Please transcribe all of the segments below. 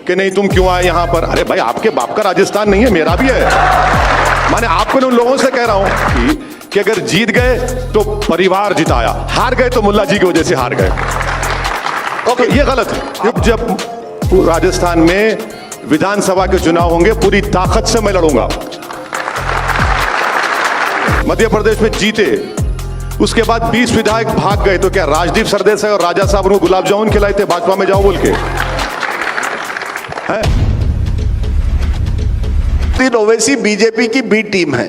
कि नहीं तुम क्यों आए यहाँ पर। अरे भाई आपके बाप का राजस्थान नहीं है, मेरा भी है। मैंने आपको उन लोगों से कह रहा हूं कि अगर जीत गए तो परिवार जिताया, हार गए तो मुल्ला जी की वजह से हार गए। ओके, ये गलत है। जब राजस्थान में विधानसभा के चुनाव होंगे पूरी ताकत से मैं लड़ूंगा। मध्य प्रदेश में जीते, उसके बाद 20 विधायक भाग गए, तो क्या राजदीप सरदेसाई और राजा साहब उनको गुलाब जामुन खिलाए थे भाजपा में जाओ बोल के? ओवैसी बीजेपी की बी टीम है।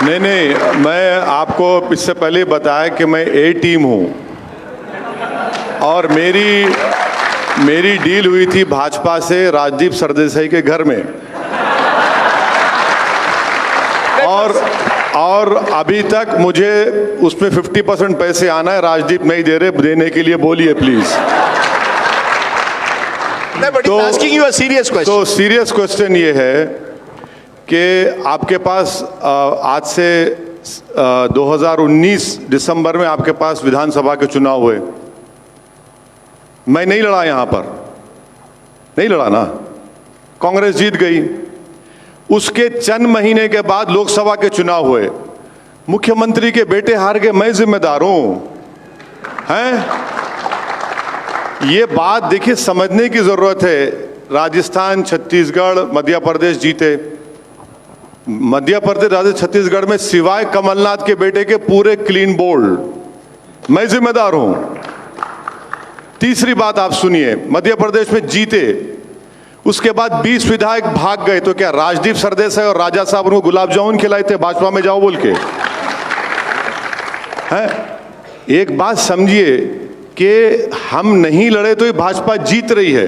नहीं, मैं आपको इससे पहले बताया कि मैं ए टीम हूं और मेरी डील हुई थी भाजपा से राजदीप सरदेसाई के घर में, और अभी तक मुझे उसमें 50% पैसे आना है। राजदीप नहीं दे रहे, देने के लिए बोलिए प्लीज। तो सीरियस क्वेश्चन ये है कि आपके पास आज से 2019 दिसंबर में आपके पास विधानसभा के चुनाव हुए। मैं नहीं लड़ा, यहां पर नहीं लड़ा ना, कांग्रेस जीत गई। उसके चंद महीने के बाद लोकसभा के चुनाव हुए, मुख्यमंत्री के बेटे हार गए, मैं जिम्मेदार हूं। हैं, ये बात देखिए समझने की जरूरत है। राजस्थान, छत्तीसगढ़, मध्य प्रदेश जीते। मध्य प्रदेश, राजस्थान, छत्तीसगढ़ में सिवाय कमलनाथ के बेटे के पूरे क्लीन बोल्ड, मैं जिम्मेदार हूं। तीसरी बात आप सुनिए, मध्य प्रदेश में जीते, उसके बाद 20 विधायक भाग गए, तो क्या राजदीप सरदेसाई और राजा साहब उनको गुलाब जामुन खिलाए थे भाजपा में जाओ बोल के? हैं, एक बात समझिए कि हम नहीं लड़े तो ये भाजपा जीत रही है।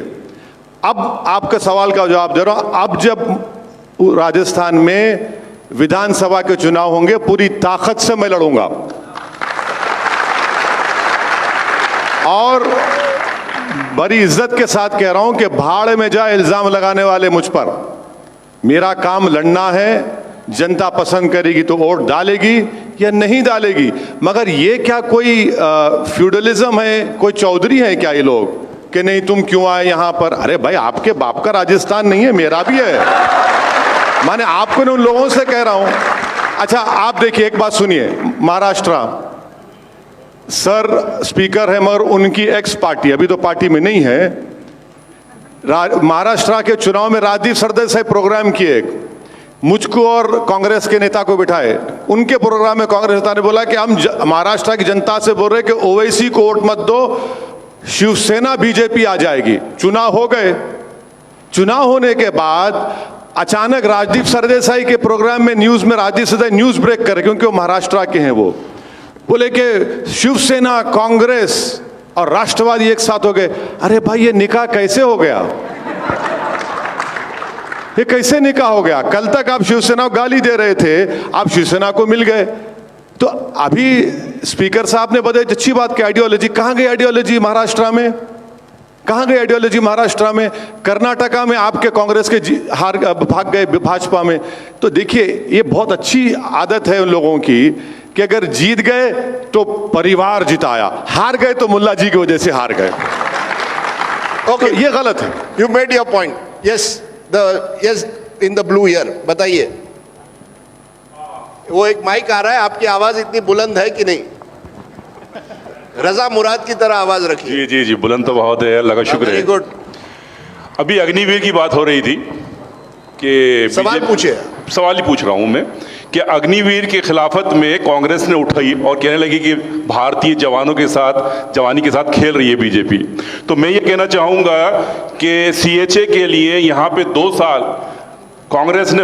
अब आपके सवाल का जवाब दे रहा हूं। अब जब राजस्थान में विधानसभा के चुनाव होंगे पूरी ताकत से मैं लड़ूंगा, और बड़ी इज्जत के साथ कह रहा हूं कि भाड़ में जाए इल्जाम लगाने वाले मुझ पर। मेरा काम लड़ना है, जनता पसंद करेगी तो वोट डालेगी या नहीं डालेगी। मगर ये क्या कोई फ्यूडलिज्म है, कोई चौधरी है क्या ये लोग कि नहीं तुम क्यों आए यहां पर? अरे भाई आपके बाप का राजस्थान नहीं है, मेरा भी है। मैंने आपको उन लोगों से कह रहा हूं। अच्छा आप देखिए, एक बात सुनिए, महाराष्ट्र सर स्पीकर है मगर उनकी एक्स पार्टी अभी तो पार्टी में नहीं है। महाराष्ट्र के चुनाव में राजदीप सरदेसाई प्रोग्राम किए, मुझको और कांग्रेस के नेता को बिठाए। उनके प्रोग्राम में कांग्रेस नेता ने बोला कि हम महाराष्ट्र की जनता से बोल रहे कि ओवैसी को वोट मत दो, शिवसेना बीजेपी आ जाएगी। चुनाव हो गए। चुनाव होने के बाद अचानक राजदीप सरदेसाई के प्रोग्राम में न्यूज में राजदीप सरदेसाई न्यूज ब्रेक करे, क्योंकि वो महाराष्ट्र के हैं। वो बोले कि शिवसेना, कांग्रेस और राष्ट्रवादी एक साथ हो गए। अरे भाई ये निकाह कैसे हो गया? ये कैसे निकाह हो गया? कल तक आप शिवसेना को गाली दे रहे थे, आप शिवसेना को मिल गए। तो अभी स्पीकर साहब ने बताया अच्छी बात की आइडियोलॉजी, कहां गई आइडियोलॉजी महाराष्ट्र में? कहां गई आइडियोलॉजी महाराष्ट्र में? कर्नाटका में आपके कांग्रेस के हार भाग गए भाजपा में। तो देखिए ये बहुत अच्छी आदत है उन लोगों की कि अगर जीत गए तो परिवार जिताया, हार गए तो मुल्ला जी की वजह से हार गए। ओके, ये गलत है। You made your point. Yes, yes in the blue year, बताइए। वो एक माइक आ रहा है, आपकी आवाज इतनी बुलंद है कि नहीं? रजा मुराद की तरह आवाज रखिए। जी जी जी, बुलंद तो बहुत है, लगा शुक्र है। Very good. अभी अग्निवीर की बात हो रही थी कि सवाल पूछिए। सवाल ही पूछ रहा हूं मैं कि अग्निवीर के खिलाफत में कांग्रेस ने उठाई और कहने लगी कि भारतीय जवानों के साथ, जवानी के साथ खेल रही है बीजेपी। तो मैं ये कहना चाहूँगा कि सीएचए के लिए यहाँ पे 2 साल कांग्रेस ने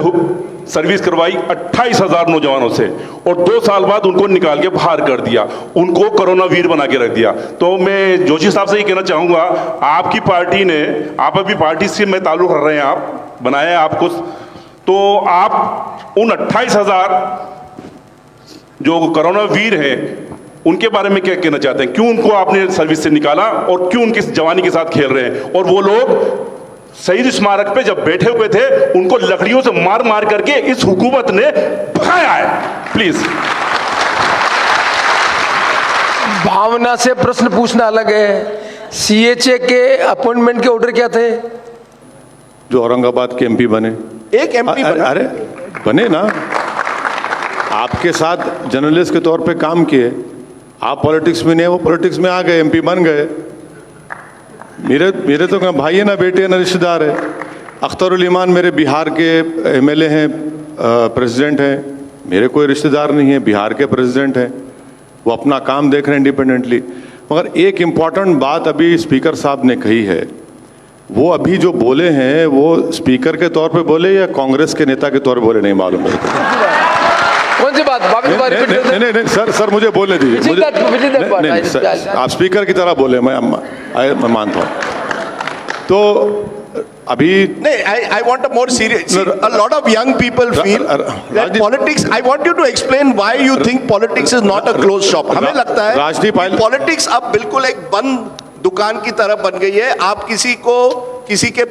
सर्विस करवाई 28,000 नौजवानों से, और 2 साल बाद उनको निकाल के बाहर कर दिया, उनको कोरोना वीर बना के रख दिया। तो मैं जोशी साहब से ये कहना चाहूँगा, आपकी पार्टी ने, आप अभी पार्टी से मैं ताल्लुक़ कर रहे हैं, आप बनाया है आपको, तो आप उन 28,000 जो कोरोना वीर हैं उनके बारे में क्या कहना चाहते हैं? क्यों उनको आपने सर्विस से निकाला और क्यों उनकी जवानी के साथ खेल रहे हैं? और वो लोग शहीद स्मारक पे जब बैठे हुए थे उनको लकड़ियों से मार मार करके इस हुकूमत ने भगाया है। प्लीज। भावना से प्रश्न पूछना अलग है, सीएचए के अपॉइंटमेंट के ऑर्डर क्या थे? जो औरंगाबाद के एमपी बने। एक एमपी बना। अरे बने ना, आपके साथ जर्नलिस्ट के तौर पे काम किए, आप पॉलिटिक्स में नहीं, वो पॉलिटिक्स में आ गए, एमपी बन गए। मेरे तो ना भाई है, ना बेटे है, ना रिश्तेदार है। अख्तरुल ईमान मेरे बिहार के एमएलए हैं, प्रेसिडेंट हैं, मेरे कोई रिश्तेदार नहीं है, बिहार के प्रेसिडेंट हैं, वो अपना काम देख रहे हैं इंडिपेंडेंटली। मगर एक इम्पॉर्टेंट बात अभी स्पीकर साहब ने कही है, वो अभी जो बोले हैं वो स्पीकर के तौर पे बोले या कांग्रेस के नेता के तौर पे बोले, नहीं मालूम है। कौन सी बात? नहीं सर मुझे बोलने दीजिए। नहीं सर, आप स्पीकर की तरह बोले, मैं मानता हूँ। तो अभी नहीं, I want a more serious. See, a lot of young people feel that politics. I want you to explain why you think politics is not a closed shop. हमें लगता है पॉलिटिक्स अब बिल्कुल एक बंद दुकान की तरह बन गई है। आप किसी के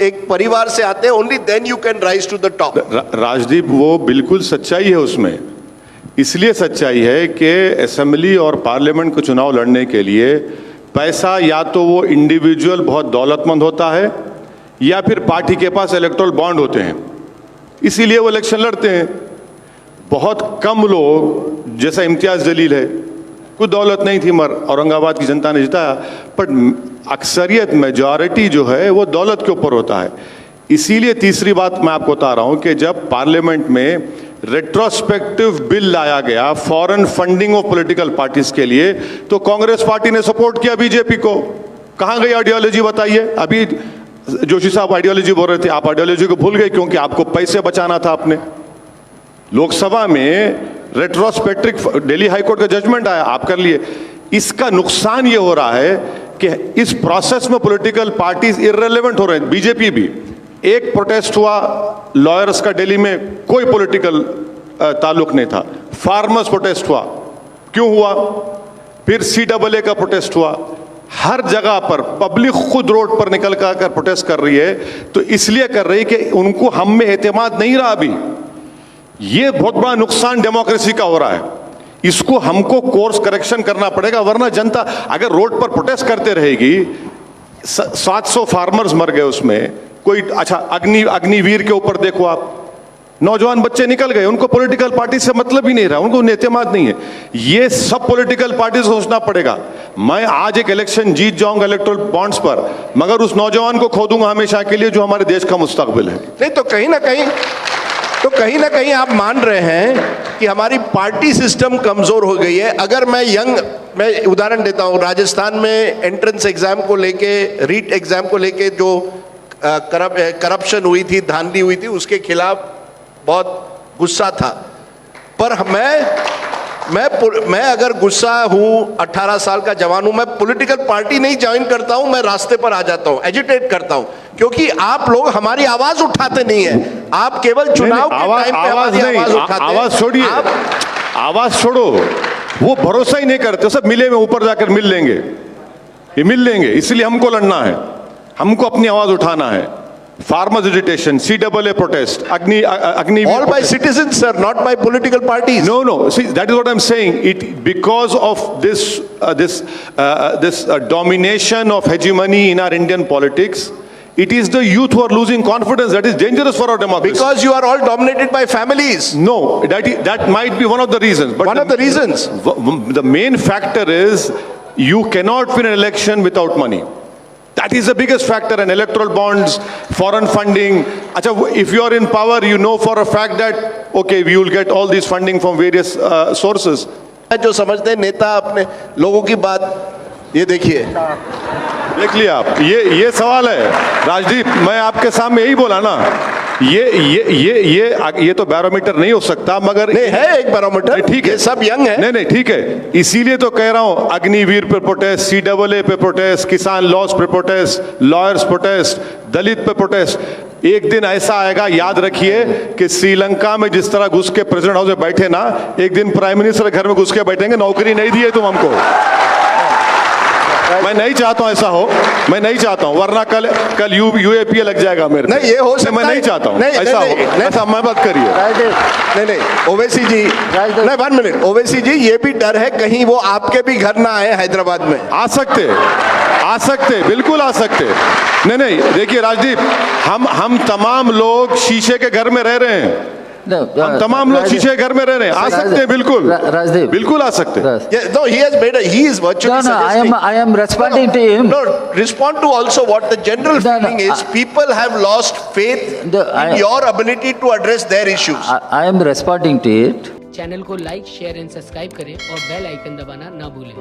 एक परिवार से आते हैं, only then you can rise to the top. Rajdeep, वो बिल्कुल सच्चाई है उसमें। इसलिए सच्चाई है कि असेंबली और पार्लियामेंट को चुनाव लड़ने के लिए पैसा या तो वो इंडिविजुअल बहुत दौलतमंद होता है या फिर पार्टी के पास इलेक्टोरल बॉन्ड होते हैं, इसीलिए वो इलेक्शन लड़ते हैं। बहुत कम लोग, जैसा इम्तियाज जलील है, कुछ दौलत नहीं थी मगर औरंगाबाद की जनता ने जिताया, बट अक्सरियत मेजॉरिटी जो है वो दौलत के ऊपर होता है। इसीलिए तीसरी बात मैं आपको बता रहा हूं कि जब पार्लियामेंट में रेट्रोस्पेक्टिव बिल लाया गया foreign funding of political parties के लिए, तो कांग्रेस पार्टी ने सपोर्ट किया बीजेपी को। कहां गई आइडियोलॉजी बताइए? अभी जोशी साहब आइडियोलॉजी बोल रहे थे, आप आइडियोलॉजी को भूल गए क्योंकि आपको पैसे बचाना था अपने। लोकसभा में रेट्रोस्पेक्टिव दिल्ली हाईकोर्ट का जजमेंट आया, आप कर लिए। इसका नुकसान ये हो रहा है कि इस प्रोसेस में पॉलिटिकल पार्टीज इररिलेवेंट हो रहे हैं। बीजेपी भी, एक प्रोटेस्ट हुआ लॉयर्स का दिल्ली में, कोई पॉलिटिकल ताल्लुक नहीं था। फार्मर्स प्रोटेस्ट हुआ, क्यों हुआ? फिर CAA का प्रोटेस्ट हुआ। हर जगह पर पब्लिक खुद रोड पर निकल कर प्रोटेस्ट कर रही है, तो इसलिए कर रही कि उनको हम में एतमाद नहीं रहा। अभी ये बहुत बड़ा नुकसान डेमोक्रेसी का हो रहा है, इसको हमको कोर्स करेक्शन करना पड़ेगा, वरना जनता अगर रोड पर प्रोटेस्ट करते रहेगी। 700 फार्मर्स मर गए उसमें, कोई अच्छा अग्निवीर के ऊपर देखो आप, नौजवान बच्चे निकल गए, उनको पॉलिटिकल पार्टी से मतलब ही नहीं रहा, उनको एतमाद नहीं है। ये सब पॉलिटिकल पार्टी सोचना पड़ेगा। मैं आज एक इलेक्शन जीत जाऊंगा इलेक्टोरल बॉन्ड्स पर, मगर उस नौजवान को खो दूंगा हमेशा के लिए जो हमारे देश का मुस्तकबिल है। नहीं तो कहीं ना कहीं आप मान रहे हैं कि हमारी पार्टी सिस्टम कमजोर हो गई है। अगर मैं उदाहरण देता हूं, राजस्थान में एंट्रेंस एग्जाम को लेके, रीट एग्जाम को लेके जो करप्शन हुई थी, धांधली हुई थी, उसके खिलाफ बहुत गुस्सा था। पर मैं अगर गुस्सा हूं, 18 साल का जवान हूं, मैं पॉलिटिकल पार्टी नहीं ज्वाइन करता हूं, मैं रास्ते पर आ जाता हूं, एजिटेट करता हूं, क्योंकि आप लोग हमारी आवाज उठाते नहीं है। आप केवल चुनाव के टाइम पे आवाज उठाते हैं। आवाज छोड़िए, आवाज छोड़ो, वो भरोसा ही नहीं करते, सब मिले में ऊपर जाकर मिल लेंगे, ये मिल लेंगे। इसलिए हमको लड़ना है, हमको अपनी आवाज उठाना है। Farmers agitation, CAA protest, Agni. All by citizens, sir, not by political parties. No. See, that is what I'm saying. It because of this domination of hegemony in our Indian politics. It is the youth who are losing confidence. That is dangerous for our democracy. Because you are all dominated by families. No, that might be one of the reasons. But one of the reasons. The main factor is you cannot win an election without money. That is the biggest factor. And electoral bonds, foreign funding. If you are in power, you know for a fact that okay, we will get all this funding from various sources. जो समझते हैं नेता अपने लोगों की बात, ये देखिए, देख लिया आप, ये सवाल है राजदीप, मैं आपके सामने यही बोला ना, ये तो बैरोमीटर नहीं हो सकता, मगर नहीं है एक बैरोमीटर, ठीक है, सब यंग है, नहीं ठीक है, इसीलिए तो कह रहा हूं, अग्निवीर पे प्रोटेस्ट, CAA पे प्रोटेस्ट, किसान लॉस पे प्रोटेस्ट, लॉयर्स प्रोटेस्ट, दलित पे प्रोटेस्ट। एक दिन ऐसा आएगा, याद रखिए, कि श्रीलंका में जिस तरह घुस के प्रेसिडेंट हाउस में बैठे ना, एक दिन प्राइम मिनिस्टर घर में घुस के बैठेंगे, नौकरी नहीं दी है तुम हमको। मैं नहीं चाहता हूं ऐसा हो, मैं नहीं चाहता हूं, वरना कल UAPA लग जाएगा मेरे। नहीं, ये हो सकता मैं नहीं चाहता हूं ऐसा हो, ऐसा मैं बात करिए। नहीं ओवैसी जी, नहीं 1 मिनट, ओवैसी जी, ये भी डर है कहीं वो आपके भी घर ना आए हैदराबाद में। आ सकते आ सकते, बिल्कुल आ सकते। नहीं नहीं, देखिए राजदीप, हम तमाम लोग शीशे के घर में रह रहे हैं, हम तमाम लोग शीशे के घर में रह रहे हैं, आ सकते हैं, बिल्कुल राजदीप, बिल्कुल आ सकते हैं। Yeah, no, he is virtually suggesting. I am responding to him. No, respond to also what the general No, no, feeling is. People have lost faith in your ability to address their issues. I am responding to it. Channel को like share and subscribe करें और bell icon दबाना ना भूलें।